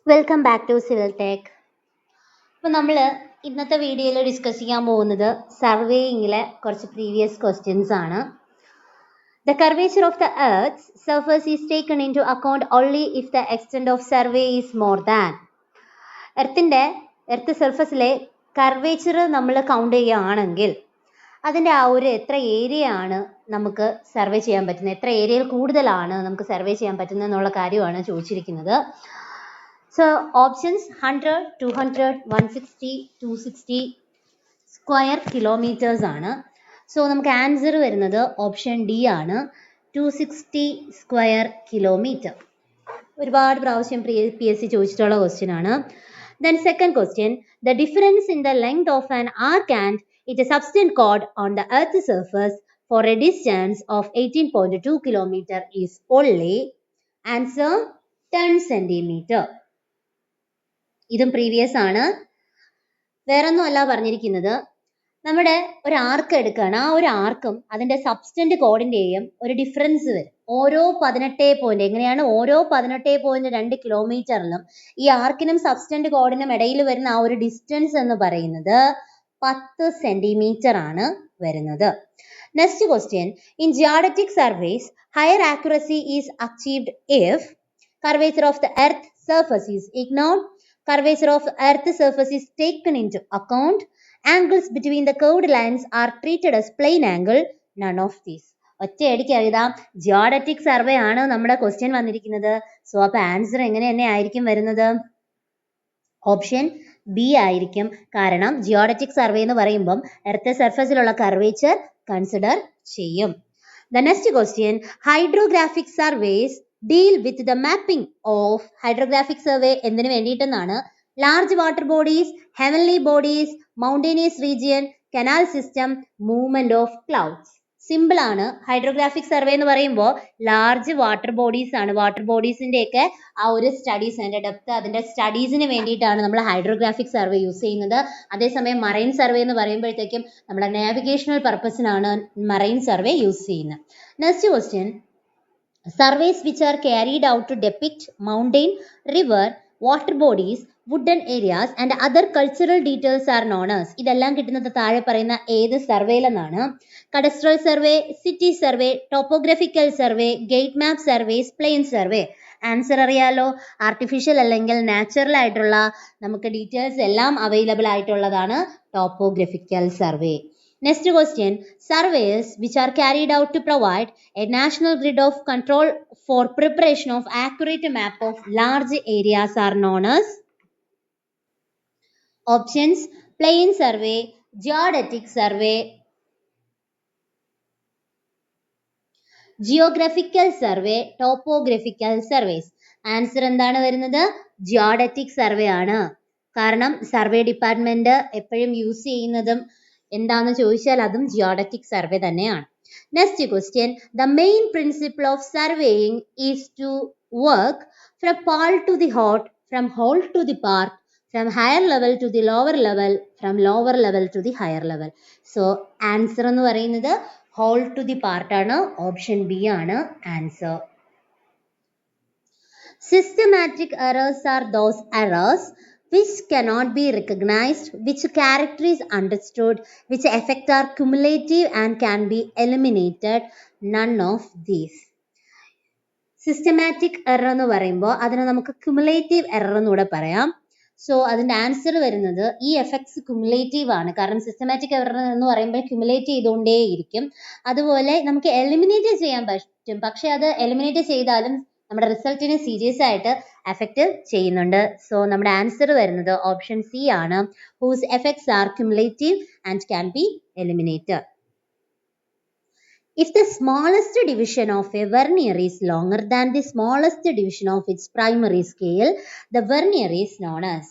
Welcome back to civil tech. അപ്പോൾ നമ്മൾ ഇന്നത്തെ വീഡിയോയിൽ ഡിസ്കസ് ചെയ്യാൻ പോകുന്നത് സർവേയിങ്ങിലെ കുറച്ച് പ്രീവിയസ് ക്വസ്റ്റ്യൻസ് ആണ്. The curvature of the Earth's surface is taken into account only if the extent of survey is more than. Earth സർഫസിലെ കർവേച്ചർ നമ്മൾ കൗണ്ട് ചെയ്യുകയാണെങ്കിൽ അതിൻ്റെ ആ ഒരു എത്ര ഏരിയ ആണ് നമുക്ക് സർവേ ചെയ്യാൻ പറ്റുന്നത്, എത്ര ഏരിയയിൽ കൂടുതലാണ് നമുക്ക് സർവേ ചെയ്യാൻ പറ്റുന്നത് എന്നുള്ള കാര്യമാണ് ചോദിച്ചിരിക്കുന്നത്. So options 100, 200, 160, 260 സ്ക്വയർ കിലോമീറ്റേഴ്സ് ആണ്. സോ നമുക്ക് ആൻസർ വരുന്നത് ഓപ്ഷൻ ഡി ആണ്, 260 സ്ക്വയർ കിലോമീറ്റർ. ഒരുപാട് പ്രാവശ്യം PSC ചോദിച്ചിട്ടുള്ള ക്വസ്റ്റ്യൻ ആണ്. Then second question, the difference in the length of an arc and its subtended chord on the Earth's surface for a distance of 18.2 km is only answer 10 centimeter. ഇതും previous ആണ്. വേറൊന്നും അല്ല പറഞ്ഞിരിക്കുന്നത്, നമ്മുടെ ഒരു ആർക്ക് എടുക്കുകയാണ്, ആ ഒരു ആർക്കും അതിൻ്റെ സബ്സ്റ്റന്റ് കോഡിൻ്റെയും ഒരു ഡിഫറൻസ് വരും. ഓരോ 18 പോയിന്റ്, എങ്ങനെയാണ് ഓരോ 18.2 കിലോമീറ്ററിലും ഈ ആർക്കിനും സബ്സ്റ്റന്റ് കോഡിനും ഇടയിൽ വരുന്ന ആ ഒരു ഡിസ്റ്റൻസ് എന്ന് പറയുന്നത് 10 സെന്റിമീറ്റർ ആണ് വരുന്നത്. Next question, in geodetic surveys higher accuracy is achieved if curvature of the earth surface is ignored, curvature of earth surface is taken into account, angles between the curved lines are treated as plane angle, none of these. ഒറ്റയടിക്ക് എഴുതാം, geodetic survey ആണ് നമ്മുടെ question വന്നിരിക്കുന്നത്. So അപ്പോൾ answer എങ്ങനെ തന്നെ ആയിരിക്കും വരുന്നത്? ഓപ്ഷൻ ബി ആയിരിക്കും. കാരണം ജിയോഡറ്റിക് സർവേ എന്ന് പറയുമ്പം എർത്ത് സർഫസിലുള്ള കർവേച്ചർ കൺസിഡർ ചെയ്യും. The next question, hydrographic surveys deal with the mapping of hydrographic survey എന്തിനു വേണ്ടിയിട്ടെന്നാണ്? large water bodies, heavenly bodies, mountainous region, canal system, movement of clouds. Simple ആണ്. Hydrographic survey എന്ന് പറയുമ്പോൾ large water bodies ആണ്. Water ബോഡീസിൻ്റെയൊക്കെ ആ ഒരു studies, അതിൻ്റെ depth, അതിൻ്റെ സ്റ്റഡീസിന് വേണ്ടിയിട്ടാണ് നമ്മൾ ഹൈഡ്രോഗ്രാഫിക് സർവേ യൂസ് ചെയ്യുന്നത്. അതേസമയം മറൈൻ സർവേ എന്ന് പറയുമ്പോഴത്തേക്കും നമ്മുടെ നാവിഗേഷണൽ പർപ്പസിനാണ് മറൈൻ സർവേ യൂസ് ചെയ്യുന്നത്. Next question, surveys which are carried out to depict mountain, river, water bodies, wooden areas and other cultural details are known as. ഇതെല്ലാം കിട്ടുന്നത് താഴെ പറയുന്ന ഏത് സർവേയിലെന്നാണ്? Cadastral survey, city survey, topographical survey, gate map surveys, plain survey. Answer അറിയാലോ, artificial അല്ലെങ്കിൽ natural ആയിട്ടുള്ള നമുക്ക് ഡീറ്റെയിൽസ് എല്ലാം അവൈലബിൾ ആയിട്ടുള്ളതാണ് topographical survey. Next question, surveys which are carried out to provide a national grid of control for preparation of accurate map of large areas are known as. Options, plain survey, geodetic survey, geographical survey, topographical surveys. Answer എന്താണ് വരുന്നത്? Geodetic survey ആണ്. കാരണം survey department എപ്പോഴും use ചെയ്യുന്നതും എന്താണെന്ന് ചോദിച്ചാൽ അതും geodetic survey തന്നെയാണ്. Next question, the main principle of surveying is to work from part to the whole, from whole to the part, from higher level to the lower level, from lower level to the higher level. So answer എന്ന് പറയുന്നത് whole to the part ആണ്. Option B ആണ് answer. Systematic errors are those errors which cannot be recognized, which character is understood, which effect are cumulative and can be eliminated, none of these. Systematic error എന്ന് പറയുമ്പോൾ അതിനെ നമുക്ക് cumulative error എന്നൂടെ പറയാം. So അതിൻ്റെ answer വരുന്നത് ഈ effects cumulative ആണ്. കാരണം സിസ്റ്റമാറ്റിക് എറർ എന്ന് പറയുമ്പോൾ ക്യുമുലേറ്റ് ചെയ്തുകൊണ്ടേയിരിക്കും. അതുപോലെ നമുക്ക് എലിമിനേറ്റ് ചെയ്യാൻ പറ്റും, പക്ഷെ അത് എലിമിനേറ്റ് ചെയ്താലും നമ്മുടെ റിസൾട്ടിനെ സീരിയസ് ആയിട്ട് എഫക്റ്റ് ചെയ്യുന്നുണ്ട്. സോ നമ്മുടെ ആൻസർ വരുന്നത് ഓപ്ഷൻ സി ആണ്, whose effects are cumulative and can be eliminated. If the smallest division of a vernier is longer than the smallest division of its primary scale, the vernier is known as.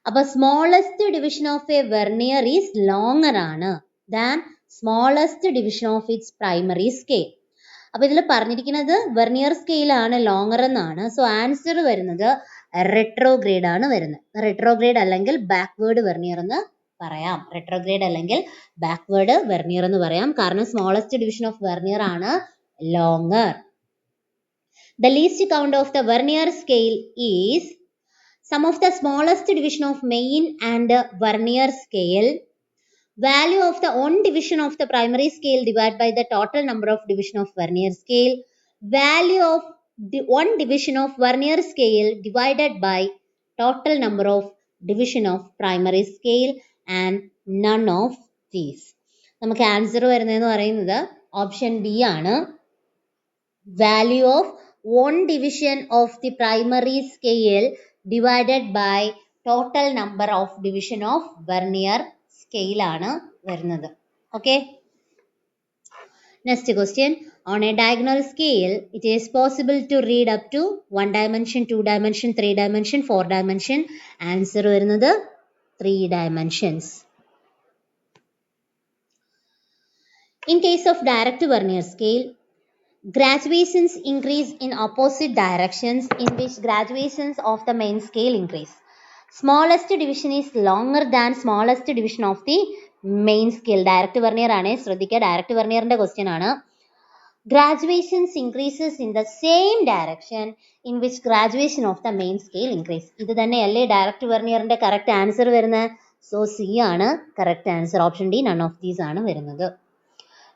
അപ്പോൾ smallest division of a vernier is longer ആണ് than smallest division of its primary scale. അപ്പോൾ ഇതിൽ പറഞ്ഞിരിക്കുന്നത് vernier സ്കെയിലാണ് longer എന്നാണ്. So answer വരുന്നത് retrograde ആണ് വരുന്നത്. Retrograde അല്ലെങ്കിൽ ബാക്ക്വേർഡ് വെർനിയർ എന്ന് പറയാം. റെട്രോഗ്രേഡ് അല്ലെങ്കിൽ ബാക്ക്വേർഡ് വെർനിയർ എന്ന് പറയാം. കാരണം സ്മോളസ്റ്റ് ഡിവിഷൻ ഓഫ് വെർനിയർ ആണ് longer. The least count of the vernier scale is Sum of the smallest division of main and vernier scale. Value of the one division of the primary scale divided by the total number of division of vernier scale. Value of the one division of vernier scale divided by total number of division of primary scale and none of these. നമുക്ക് answer വരുന്നതെന്ന് പറയുന്നത് option B ആണ്. Value of one division of the primary scale divided by total number of division of vernier scale ആണ് വരുന്നത്. Okay. Next question. On a diagonal scale, it is possible to read up to 1 dimension, 2 dimension, 3 dimension, 4 dimension. Answer വരുന്നത് 3 dimensions. In case of direct vernier scale, graduations increase in opposite directions in which graduations of the main scale increase. Smallest division is longer than smallest division of the main scale. Direct vernier ആണ്, ശ്രദ്ധിക്കുക, direct vernierന്റെ question ആണ്. Graduations increases in the same direction in which graduation of the main scale increase. ഇത് തന്നെയല്ലേ direct vernierന്റെ correct answer വരുന്നത്. So C ആണ് correct answer. Option D, none of these ആണ് വരുന്നത്.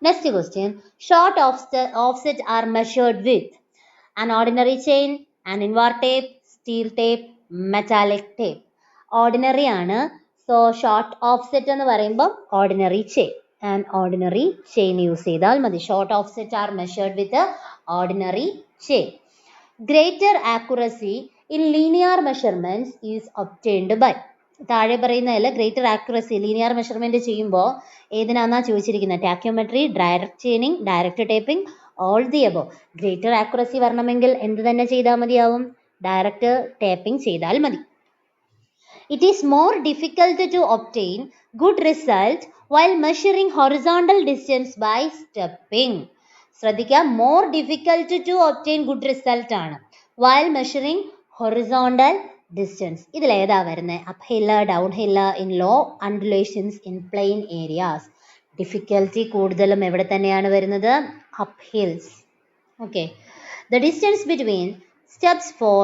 Next question. Short offset are measured with an ordinary chain, an invar tape, steel tape, metallic tape. Ordinary ആണ്. So short offset എന്ന് പറയുമ്പോൾ ordinary chain. An ordinary chain use ചെയ്താൽ മതി. Short offset are measured with the ordinary chain. Greater accuracy in linear measurements is obtained by. താഴെ പറയുന്നതിൽ greater accuracy linear measurement ചെയ്യുമ്പോൾ ഏതിനാന്നാ ചോദിച്ചിരിക്കുന്നത്? Tacheometry, direct chaining, direct taping, all the above. Greater accuracy വരണമെങ്കിൽ എന്ത് തന്നെ ചെയ്താൽ മതിയാവും? ഡയറക്റ്റ് ടേപ്പിംഗ് ചെയ്താൽ മതി. It is more difficult to obtain good result while measuring horizontal distance by stepping. ശ്രദ്ധിക്കുക, more difficult to obtain good result ആണ് while measuring horizontal distance. ഇതിൽ ഏതാ വരുന്നത്? uphill, downhill, in low undulations, in plain areas. Difficulty കൂടുതലും എവിടെ തന്നെയാണ് വരുന്നത്? uphills. Okay. The distance between steps for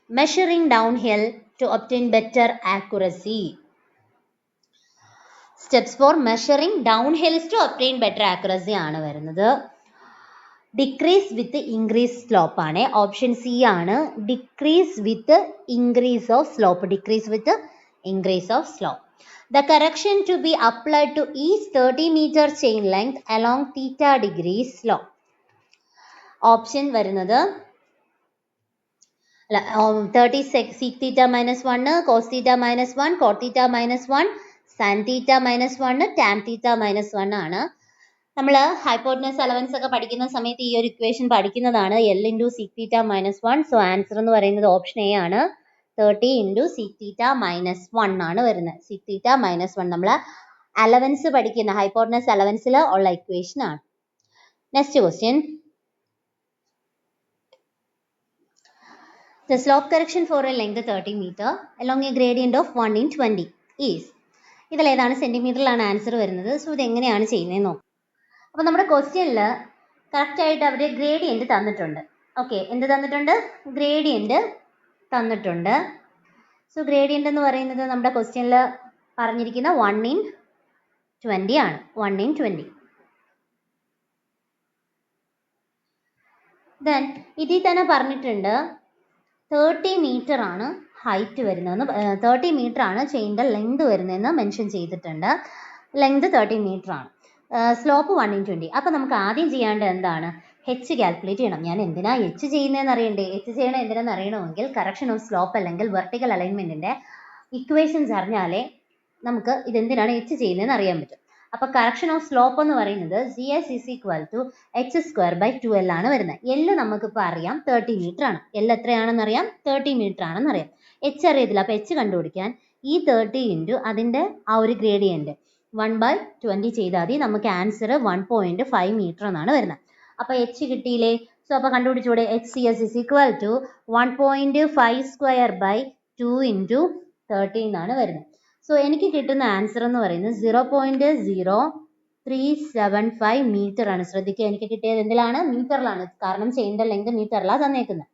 measuring downhill to obtain better accuracy. Steps for measuring downhills to obtain better accuracy ആണ് വരുന്നത്. Decrease with increase slope ആണ്. Option C ആണ്. Decrease with increase of slope. Decrease with increase of slope. The correction to be applied to each 30-meter chain length along theta degree slope. Option വരുന്നത് 30 sec theta minus 1, cos theta minus 1, cot theta minus 1, sin theta minus 1, tan theta minus 1 ആണ്. നമ്മൾ hypotenuse allowance ഒക്കെ പഠിക്കുന്ന സമയത്ത് ഈ ഒരു equation പഠിക്കുന്നതാണ്. L into sec theta minus 1. So answer എന്ന് പറയുന്നത് ഓപ്ഷൻ എ ആണ്. 30 into sec theta minus 1 ആണ് വരുന്നത്. sec theta minus 1 നമ്മൾ അലവൻസ് പഠിക്കുന്ന ഹൈപ്പോട്ടനസ് അലവൻസിൽ ഉള്ള ഇക്വേഷൻ ആണ്. Next question. The slope correction for a length 30 meter along a gradient of 1 in 20 is. ഇതിൽ ഏതാണ്? സെന്റിമീറ്ററിലാണ് ആൻസർ വരുന്നത്. സോ ഇത് എങ്ങനെയാണ് ചെയ്യുന്നത് നോക്കാം. അപ്പോൾ നമ്മുടെ ക്വസ്റ്റ്യനിൽ കറക്റ്റായിട്ട് അവർ ഗ്രേഡിയൻറ്റ് തന്നിട്ടുണ്ട്. ഓക്കെ, എന്ത് തന്നിട്ടുണ്ട്? ഗ്രേഡിയൻറ്റ് തന്നിട്ടുണ്ട്. സോ ഗ്രേഡിയൻറ്റ് എന്ന് പറയുന്നത് നമ്മുടെ ക്വസ്റ്റ്യനിൽ പറഞ്ഞിരിക്കുന്ന 1 in 20 ആണ്. 1 in 20. ദെൻ ഇതിൽ തന്നെ പറഞ്ഞിട്ടുണ്ട് 30 മീറ്റർ ആണ് ഹൈറ്റ് വരുന്നതെന്ന്, 30 മീറ്റർ ആണ് ചെയിൻ്റെ ലെങ്ത് വരുന്നതെന്ന് മെൻഷൻ ചെയ്തിട്ടുണ്ട്. ലെങ്ത് 30 മീറ്റർ ആണ്. Slope 1 in 20. അപ്പോൾ നമുക്ക് ആദ്യം ചെയ്യേണ്ടത് എന്താണ്? എച്ച് കാൽക്കുലേറ്റ് ചെയ്യണം. ഞാൻ എന്തിനാ എച്ച് ചെയ്യുന്നതെന്ന് അറിയണ്ടേ? എച്ച് ചെയ്യണം എന്തിനാണെന്ന് അറിയണമെങ്കിൽ കറക്ഷൻ ഓഫ് സ്ലോപ്പ് അല്ലെങ്കിൽ വെർട്ടിക്കൽ അലൈൻമെൻറ്റിൻ്റെ ഇക്വേഷൻസ് അറിഞ്ഞാലേ നമുക്ക് ഇതെന്തിനാണ് എച്ച് ചെയ്യുന്നതെന്ന് അറിയാൻ പറ്റും. അപ്പോൾ കറക്ഷൻ ഓഫ് സ്ലോപ്പ് എന്ന് പറയുന്നത് GS is equal to h²/2L ആണ് വരുന്നത്. L നമുക്കിപ്പോൾ അറിയാം 30 മീറ്റർ ആണ്. L എത്രയാണെന്ന് അറിയാം? 30 മീറ്റർ ആണെന്ന് അറിയാം. എച്ച് അറിയത്തില്ല. അപ്പോൾ എച്ച് കണ്ടുപിടിക്കാൻ ഈ 30 ഇൻറ്റു അതിൻ്റെ ആ ഒരു ഗ്രേഡിയൻറ്റ് 1/20 ചെയ്താൽ മതി. നമുക്ക് ആൻസർ 1.5 മീറ്റർ എന്നാണ് വരുന്നത്. അപ്പോൾ എച്ച് കിട്ടിയില്ലേ? സോ അപ്പോൾ കണ്ടുപിടിച്ചൂടെ? HCS is equal to 1.5²/2 into 30 എന്നാണ് വരുന്നത്. സോ എനിക്ക് കിട്ടുന്ന ആൻസർ എന്ന് പറയുന്നത് 0.0375 മീറ്റർ ആണ്. ശ്രദ്ധിക്കുക, എനിക്ക് കിട്ടിയത് എന്തിലാണ്? മീറ്ററിലാണ്. കാരണം ചെയിൻ്റെ ലെങ്ത് മീറ്ററിലാണ് തന്നേക്കുന്നത്.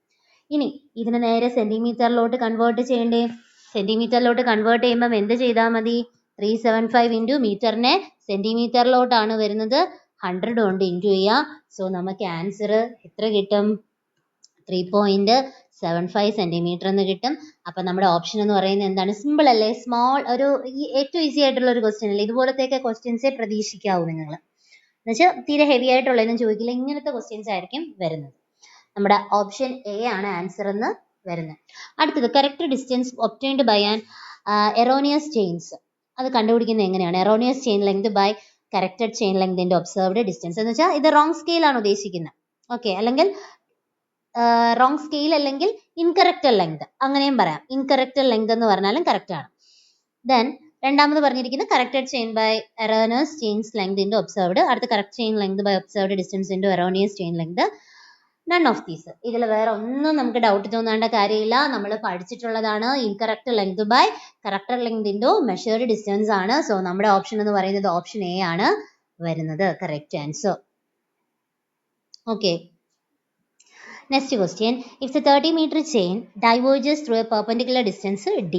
ഇനി ഇതിനെ നേരെ സെന്റിമീറ്ററിലോട്ട് കൺവേർട്ട് ചെയ്യണ്ടേ? സെന്റിമീറ്ററിലോട്ട് കൺവേർട്ട് ചെയ്യുമ്പം എന്ത് ചെയ്താൽ മതി? 375 ഇൻറ്റു മീറ്ററിനെ സെന്റിമീറ്ററിലോട്ടാണ് വരുന്നത്, 100 കൊണ്ട് ഇൻറ്റു ചെയ്യുക. സോ നമുക്ക് ആൻസർ എത്ര കിട്ടും? 3.75 സെന്റിമീറ്റർ എന്ന് കിട്ടും. അപ്പൊ നമ്മുടെ ഓപ്ഷൻ എന്ന് പറയുന്നത് എന്താണ്? സിമ്പിൾ അല്ലേ? സ്മോൾ ഒരു ഏറ്റവും ഈസി ആയിട്ടുള്ള ഒരു ക്വസ്റ്റ്യൻ അല്ലേ? ഇതുപോലത്തെയൊക്കെ ക്വസ്റ്റ്യൻസേ പ്രതീക്ഷിക്കാവൂ നിങ്ങൾ. എന്നുവെച്ചാൽ തീരെ ഹെവി ആയിട്ടുള്ളതൊന്നും ചോദിക്കില്ല, ഇങ്ങനത്തെ ക്വസ്റ്റ്യൻസ് ആയിരിക്കും വരുന്നത്. നമ്മുടെ ഓപ്ഷൻ എ ആണ് ആൻസർ എന്ന് വരുന്നത്. അടുത്തത് correct distance obtained by an erroneous chains. അത് കണ്ടുപിടിക്കുന്നത് എങ്ങനെയാണ്? Erroneous chain length by corrected chain ലെങ്തിന്റെ ഒബ്സർവ്ഡ് ഡിസ്റ്റൻസ് എന്ന് വെച്ചാൽ ഇത് റോങ് സ്കെയിൽ ആണ് ഉദ്ദേശിക്കുന്നത്. ഓക്കെ, അല്ലെങ്കിൽ റോങ് സ്കെയിൽ അല്ലെങ്കിൽ ഇൻകറക്റ്റഡ് ലെങ്ത് അങ്ങനെയും പറയാം. ഇൻകറക്റ്റഡ് ലെങ്ത് എന്ന് പറഞ്ഞാലും കറക്റ്റ് ആണ്. ദെൻ രണ്ടാമത് പറഞ്ഞിരിക്കുന്നത് corrected chain by erroneous chains length into observed. അടുത്ത correct chain length by observed distance into erroneous chain length. None of these. ഇതിൽ വേറെ ഒന്നും നമുക്ക് ഡൗട്ട് തോന്നേണ്ട കാര്യമില്ല, നമ്മൾ പഠിച്ചിട്ടുള്ളതാണ്. Incorrect length by corrected length into measured distance ആണ്. സോ നമ്മുടെ ഓപ്ഷൻ എന്ന് പറയുന്നത് ഓപ്ഷൻ എ ആണ് വരുന്നത് correct answer. Okay, next question. If the 30-meter chain diverges through a perpendicular distance d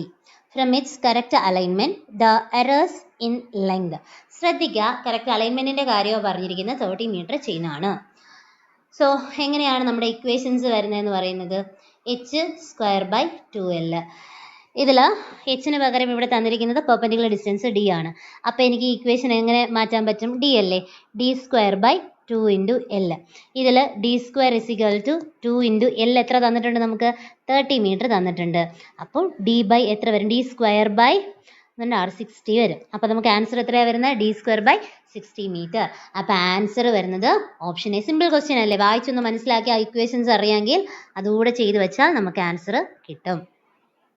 from its correct alignment, the errors in length. ശ്രദ്ധിക്കുക, correct അലൈൻമെന്റിന്റെ കാര്യമാണ് പറഞ്ഞിരിക്കുന്നത്. 30-meter chain ആണ്. സോ എങ്ങനെയാണ് നമ്മുടെ ഇക്വേഷൻസ് വരുന്നതെന്ന് പറയുന്നത്? h²/2l. ഇതിൽ എച്ചിന് പകരം ഇവിടെ തന്നിരിക്കുന്നത് പെർപെൻഡിക്കുലർ ഡിസ്റ്റൻസ് ഡി ആണ്. അപ്പോൾ എനിക്ക് ഈ ഇക്വേഷൻ എങ്ങനെ മാറ്റാൻ പറ്റും? ഡി അല്ലേ, d²/2 ഇൻറ്റു എൽ. ഇതിൽ d² = 2 ഇൻറ്റു എൽ എത്ര തന്നിട്ടുണ്ട്? നമുക്ക് 30 മീറ്റർ തന്നിട്ടുണ്ട്. അപ്പോൾ ഡി ബൈ എത്ര വരും? d² r 60 വരും. അപ്പോൾ നമുക്ക് ആൻസർ എത്രയാണ് വരുന്നത്? d²/60 metre. അപ്പോൾ ആൻസർ വരുന്നത് ഓപ്ഷൻ എ. സിമ്പിൾ ക്വസ്റ്റ്യൻ അല്ലേ? വായിച്ചൊന്ന് മനസ്സിലാക്കി ആ ഇക്വേഷൻസ് അറിയാമെങ്കിൽ അതുകൂടെ ചെയ്ത് വെച്ചാൽ നമുക്ക് ആൻസർ കിട്ടും.